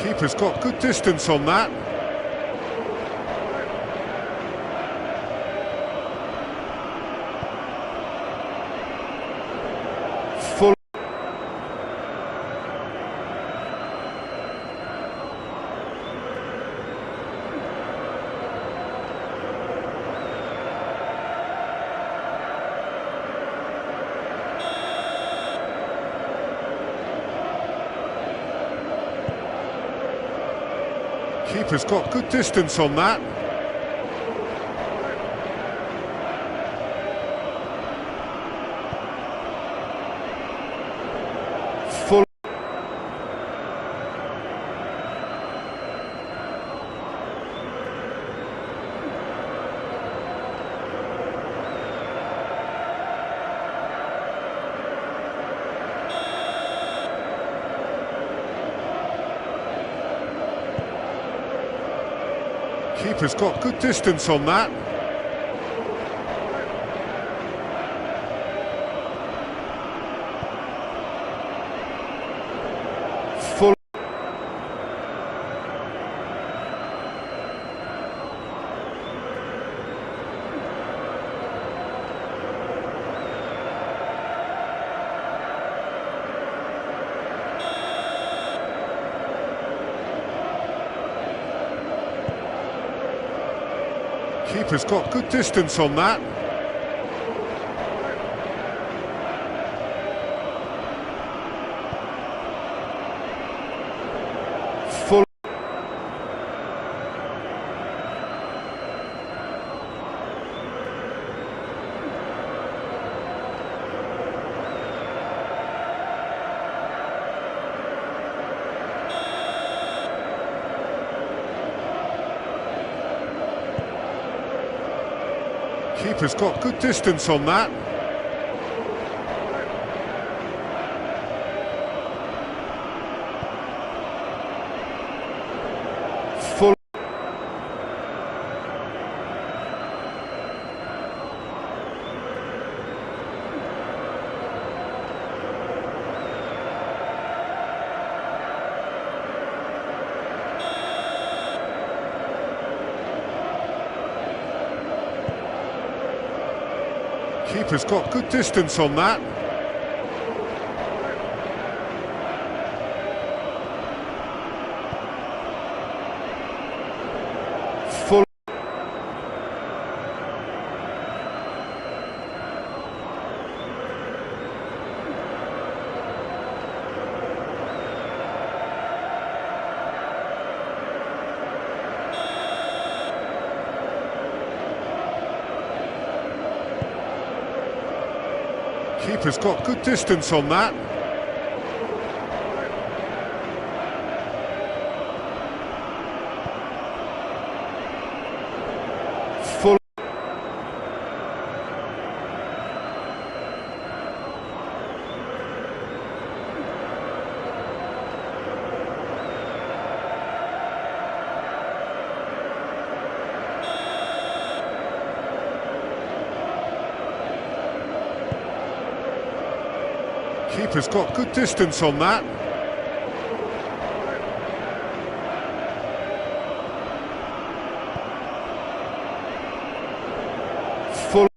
Keeper's got good distance on that. Full. Keeper's got good distance on that. Full. Keeper's got good distance on that. Full. Keeper's got good distance on that. Full. Keeper's got good distance on that. Full. Keeper's got good distance on that. Full. Keeper's got good distance on that. Full. Keeper's got good distance on that. Full.